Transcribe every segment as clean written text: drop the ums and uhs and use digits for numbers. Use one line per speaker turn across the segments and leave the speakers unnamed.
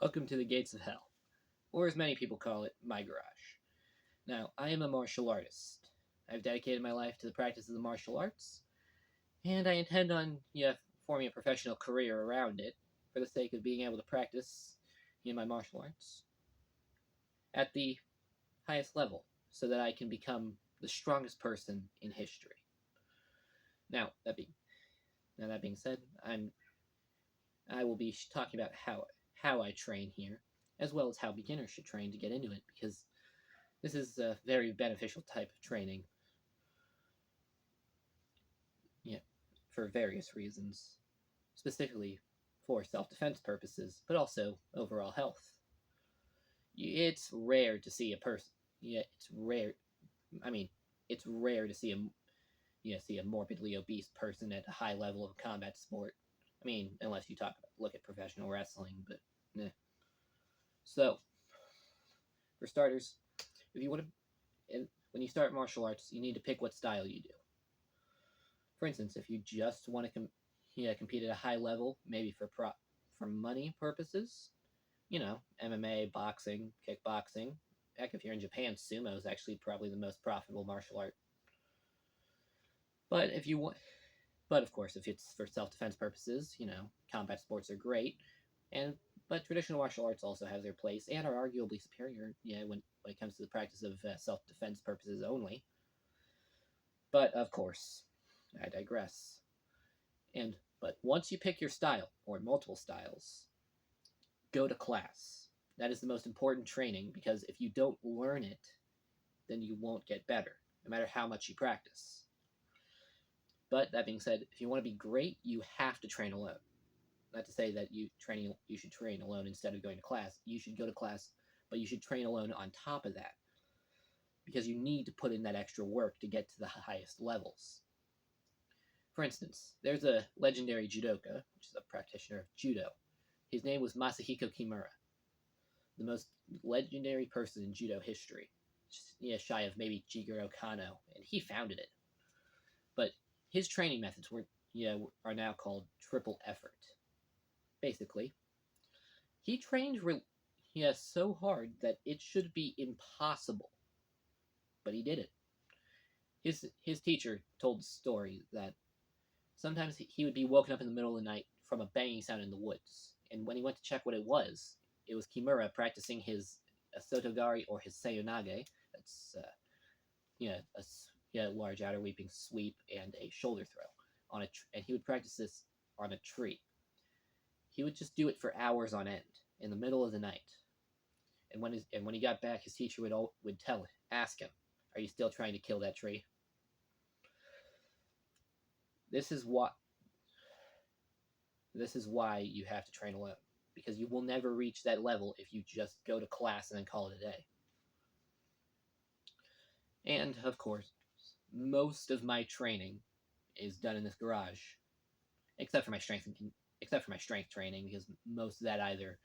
Welcome to the gates of hell, or as many people call it, my garage. Now, I am a martial artist. I've dedicated my life to the practice of the martial arts, and I intend on, forming a professional career around it for the sake of being able to practice my martial arts at the highest level so that I can become the strongest person in history. Now, that being said, I will be talking about how I train here, as well as how beginners should train to get into it, because this is a very beneficial type of training. Yeah, for various reasons, specifically for self-defense purposes, but also overall health. It's rare to see a person. Yeah, it's rare. I mean, it's rare to see a morbidly obese person at a high level of combat sport. I mean, unless you look at professional wrestling, but nah. So, for starters, if you want to, when you start martial arts, you need to pick what style you do. For instance, if you just want to compete at a high level, maybe for money purposes, MMA, boxing, kickboxing. Heck, if you're in Japan, sumo is actually probably the most profitable martial art. But if you want, but of course, if it's for self-defense purposes, combat sports are great, but traditional martial arts also have their place and are arguably superior, when it comes to the practice of self-defense purposes only. But of course, I digress. But once you pick your style, or multiple styles, go to class. That is the most important training, because if you don't learn it, then you won't get better, no matter how much you practice. But that being said, if you want to be great, you have to train alone. Not to say that you should train alone instead of going to class. You should go to class, but you should train alone on top of that, because you need to put in that extra work to get to the highest levels. For instance, there's a legendary judoka, which is a practitioner of judo. His name was Masahiko Kimura, the most legendary person in judo history, shy of maybe Jigoro Kano, and he founded it. But his training methods are now called triple effort. Basically, he trained so hard that it should be impossible, but he did it. His teacher told the story that sometimes he would be woken up in the middle of the night from a banging sound in the woods, and when he went to check what it was Kimura practicing his sotogari or his seiyonage. That's a large outer leaping sweep and a shoulder throw and he would practice this on a tree. He would just do it for hours on end in the middle of the night. And when he got back, his teacher would ask him, "Are you still trying to kill that tree?" This is why you have to train alone, because you will never reach that level if you just go to class and then call it a day. And of course, most of my training is done in this garage, except for my strength training, because most of that either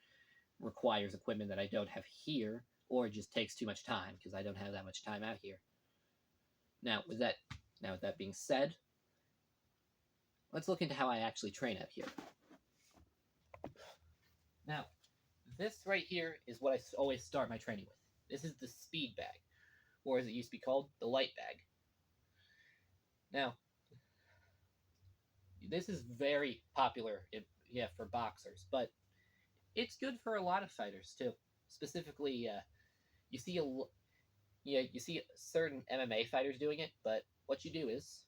requires equipment that I don't have here, or it just takes too much time because I don't have that much time out here. Now, with that being said, let's look into how I actually train out here. Now, this right here is what I always start my training with. This is the speed bag, or as it used to be called, the light bag. Now, this is very popular, for boxers, but it's good for a lot of fighters too. Specifically, you see certain MMA fighters doing it, but what you do is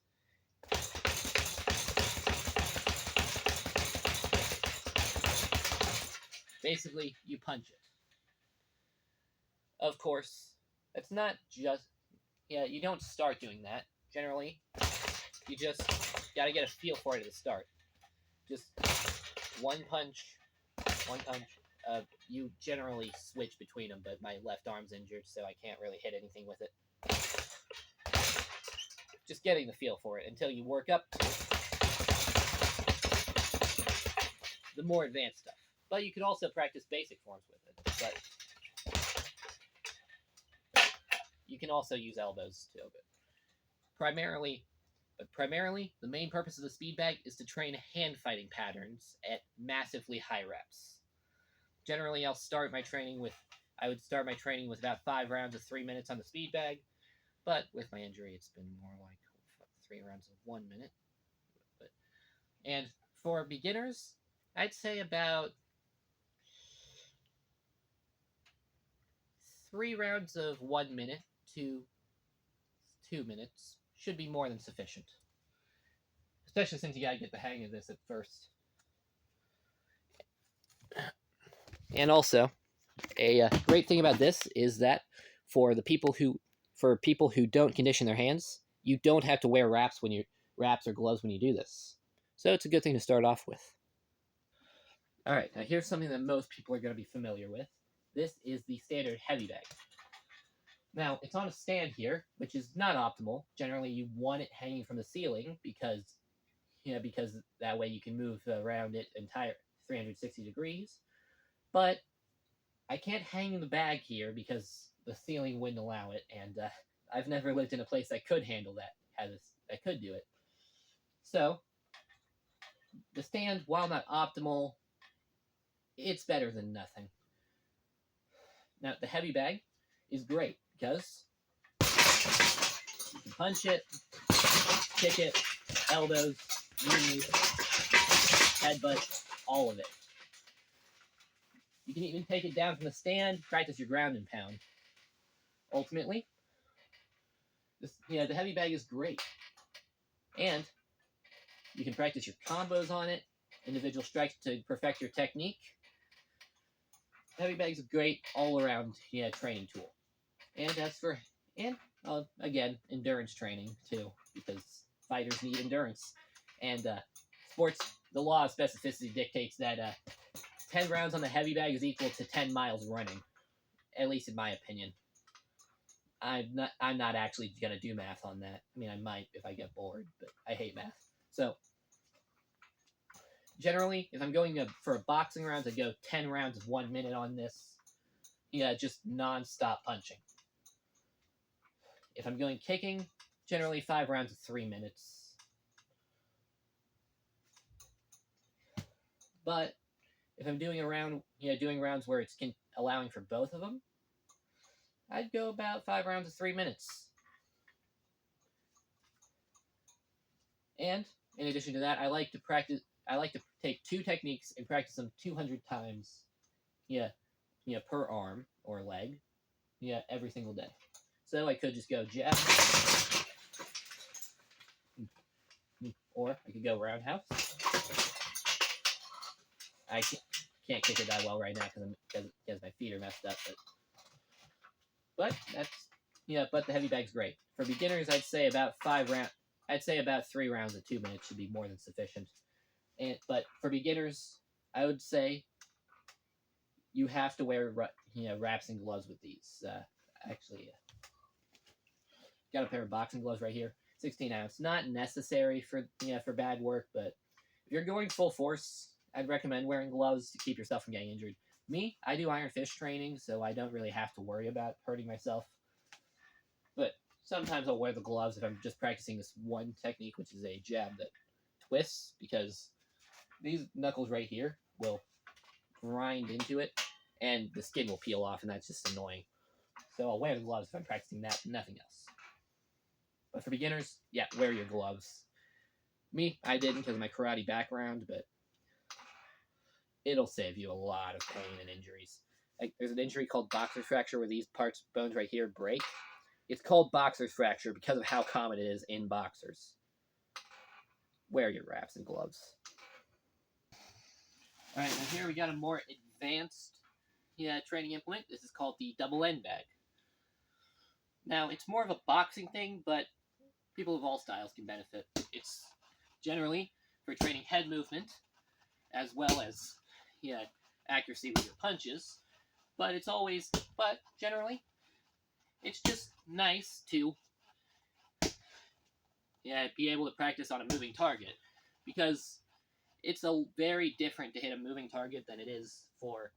basically you punch it. Of course, it's not just you don't start doing that. Generally, you just gotta get a feel for it at the start. Just one punch. You generally switch between them, but my left arm's injured, so I can't really hit anything with it. Just getting the feel for it until you work up to the more advanced stuff. But you can also practice basic forms with it. But you can also use elbows too. Primarily, the main purpose of the speed bag is to train hand fighting patterns at massively high reps. generally I'll start my training with I would start my training with about 5 rounds of 3 minutes on the speed bag, but with my injury, it's been more like 3 rounds of 1 minute. But and for beginners, I'd say about 3 rounds of 1 minute to 2 minutes should be more than sufficient, especially since you gotta get the hang of this at first. And also, a great thing about this is that for people who don't condition their hands, you don't have to wear wraps or gloves when you do this. So it's a good thing to start off with. All right, now here's something that most people are going to be familiar with. This is the standard heavy bag. Now, it's on a stand here, which is not optimal. Generally, you want it hanging from the ceiling because that way you can move around it entire 360 degrees. But I can't hang the bag here because the ceiling wouldn't allow it, and I've never lived in a place that could handle that could do it. So, the stand, while not optimal, it's better than nothing. Now, the heavy bag is great because you can punch it, kick it, elbows, knees, headbutt, all of it. You can even take it down from the stand, practice your ground and pound. Ultimately, the heavy bag is great. And you can practice your combos on it, individual strikes to perfect your technique. Heavy bag's a great all-around training tool. And again, endurance training too, because fighters need endurance. And the law of specificity dictates that 10 rounds on the heavy bag is equal to 10 miles running, at least in my opinion. I'm not actually gonna do math on that. I mean, I might if I get bored, but I hate math. So generally, if I'm going for a boxing round, I go 10 rounds of 1 minute on this. Just non-stop punching. If I'm going kicking, generally 5 rounds of 3 minutes. But if I'm doing doing rounds where it's allowing for both of them, I'd go about 5 rounds of 3 minutes. And in addition to that, I like to take 2 techniques and practice them 200 times. Per arm or leg. Every single day. So I could just go jab, or I could go roundhouse. I can't kick it that well right now because my feet are messed up. But but the heavy bag's great. For beginners, I'd say about 3 rounds of 2 minutes should be more than sufficient. But for beginners, I would say you have to wear wraps and gloves with these. Got a pair of boxing gloves right here, 16 ounce. Not necessary for bag work, but if you're going full force, I'd recommend wearing gloves to keep yourself from getting injured. Me, I do iron fist training, so I don't really have to worry about hurting myself. But sometimes I'll wear the gloves if I'm just practicing this one technique, which is a jab that twists, because these knuckles right here will grind into it, and the skin will peel off, and that's just annoying. So I'll wear the gloves if I'm practicing that, nothing else. But for beginners, wear your gloves. Me, I didn't because of my karate background, but it'll save you a lot of pain and injuries. There's an injury called boxer's fracture where these bones right here break. It's called boxer's fracture because of how common it is in boxers. Wear your wraps and gloves. All right, now here we got a more advanced training implement. This is called the double end bag. Now, it's more of a boxing thing, but people of all styles can benefit. It's generally for training head movement, as well as accuracy with your punches. But generally, it's just nice to be able to practice on a moving target, because it's very different to hit a moving target than it is for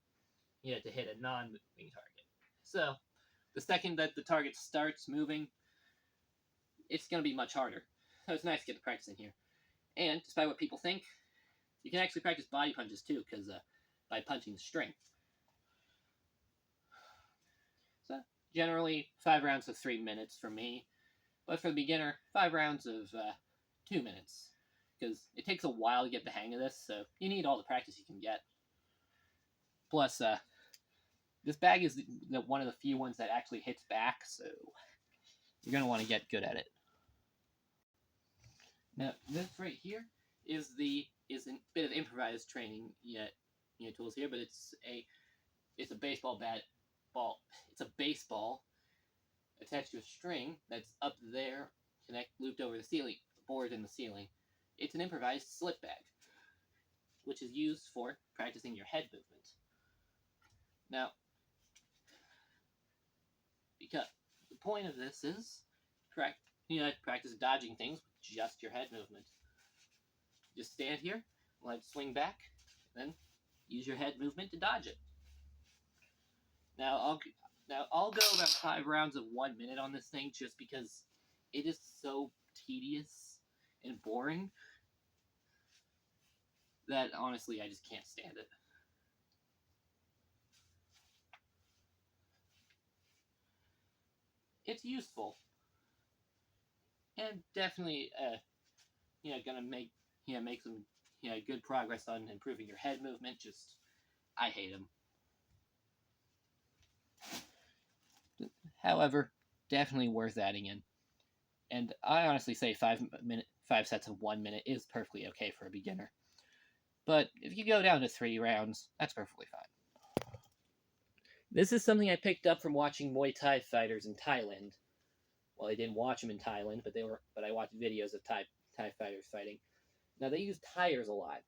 to hit a non-moving target. So the second that the target starts moving, it's going to be much harder. So it's nice to get the practice in here. And despite what people think, you can actually practice body punches too, because by punching the string. Generally, 5 rounds of 3 minutes for me, but for the beginner, 5 rounds of 2 minutes, because it takes a while to get the hang of this, so you need all the practice you can get. Plus, this bag is one of the few ones that actually hits back, so you're going to want to get good at it. Now, this right here is a bit of improvised training tools here, but it's a baseball bat ball. It's a baseball attached to a string that's up there, looped over the ceiling board in the ceiling. It's an improvised slip bag, which is used for practicing your head movement. Now, because the point of this is practice dodging things with just your head movement. Just stand here, let it swing back, then use your head movement to dodge it. Now I'll go about 5 rounds of 1 minute on this thing, just because it is so tedious and boring that honestly I just can't stand it. It's useful, and definitely gonna make some good progress on improving your head movement. Just I hate them. However, definitely worth adding in. And I honestly say 5 sets of 1 minute is perfectly okay for a beginner. But if you go down to 3 rounds, that's perfectly fine. This is something I picked up from watching Muay Thai fighters in Thailand. Well, I didn't watch them in Thailand, but I watched videos of Thai fighters fighting. Now, they use tires a lot.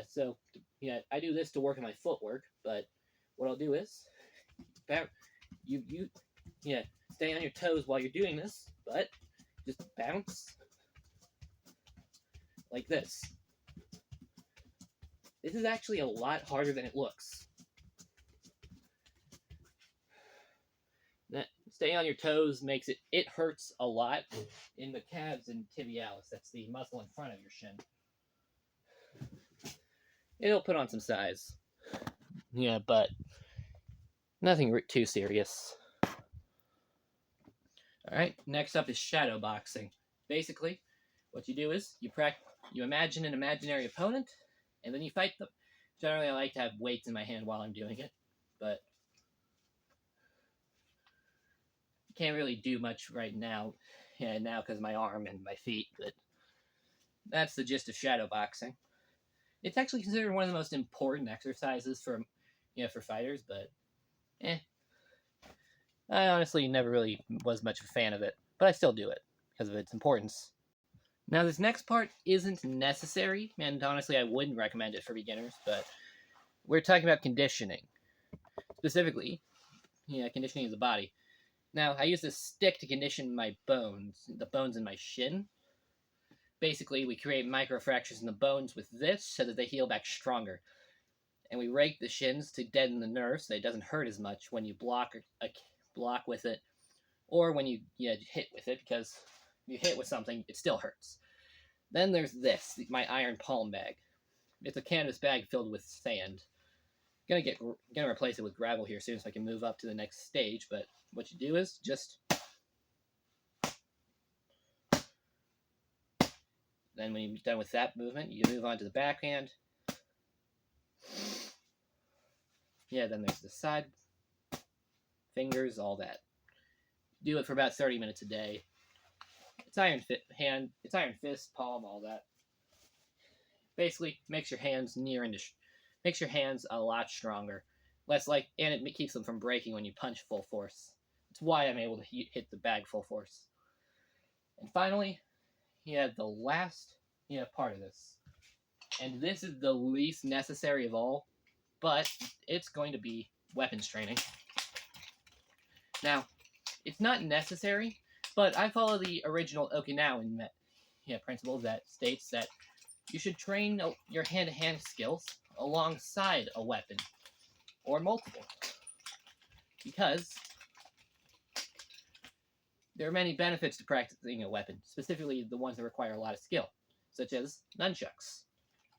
So I do this to work on my footwork, but what I'll do is stay on your toes while you're doing this, but just bounce like this. This is actually a lot harder than it looks. Staying on your toes makes it hurts a lot in the calves and tibialis. That's the muscle in front of your shin. It'll put on some size. But nothing too serious. Alright, next up is shadow boxing. Basically, what you do is you imagine an imaginary opponent, and then you fight them. Generally, I like to have weights in my hand while I'm doing it, but can't really do much right now. Now because of my arm and my feet, but that's the gist of shadow boxing. It's actually considered one of the most important exercises for fighters, but I honestly never really was much of a fan of it, but I still do it because of its importance. Now, this next part isn't necessary, and honestly, I wouldn't recommend it for beginners, but we're talking about conditioning. Specifically, conditioning of the body. Now, I use this stick to condition my bones, the bones in my shin. Basically, we create microfractures in the bones with this so that they heal back stronger. And we rake the shins to deaden the nerve so that it doesn't hurt as much when you block with it, or when you hit with it, because if you hit with something, it still hurts. Then there's this, my iron palm bag. It's a canvas bag filled with sand. Gonna replace it with gravel here soon so I can move up to the next stage, but what you do is just... Then when you're done with that movement, you move on to the backhand. Then there's the side, fingers, all that. Do it for about 30 minutes a day. It's iron fist, palm, all that. Basically, makes your hands makes your hands a lot stronger. And it keeps them from breaking when you punch full force. That's why I'm able to hit the bag full force. And finally, the last part of this. And this is the least necessary of all, but it's going to be weapons training. Now, it's not necessary, but I follow the original Okinawan principle that states that you should train your hand-to-hand skills alongside a weapon, or multiple, because there are many benefits to practicing a weapon, specifically the ones that require a lot of skill, such as nunchucks,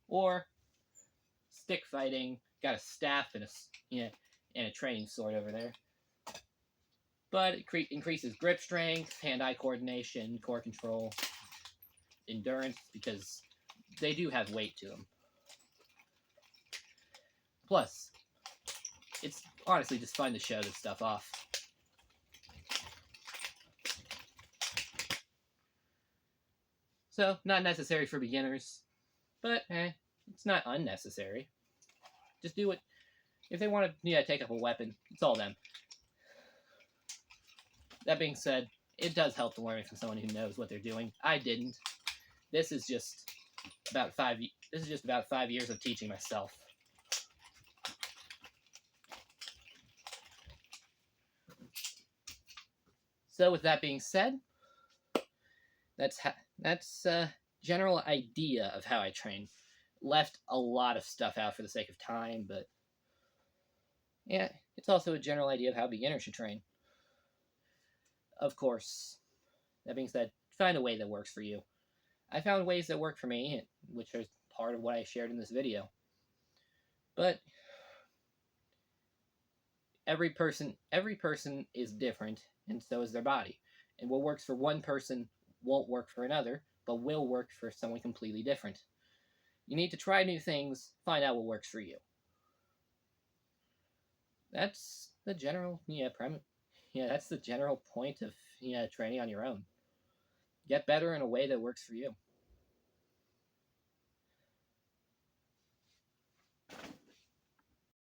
or stick fighting. Got a staff and a training sword over there. but it increases grip strength, hand-eye coordination, core control, endurance, because they do have weight to them. Plus, it's honestly just fun to show this stuff off. So, not necessary for beginners, but it's not unnecessary. Just do it. If they want to take up a weapon, it's all them. That being said, it does help to learn from someone who knows what they're doing. I didn't. This is just about 5 years of teaching myself. So with that being said, that's a general idea of how I train. Left a lot of stuff out for the sake of time, but yeah, it's also a general idea of how beginners should train. Of course, that being said, find a way that works for you. I found ways that work for me, which is part of what I shared in this video. But every person is different, and so is their body. And what works for one person won't work for another, but will work for someone completely different. You need to try new things, find out what works for you. That's the general that's the general point of training on your own. Get better in a way that works for you.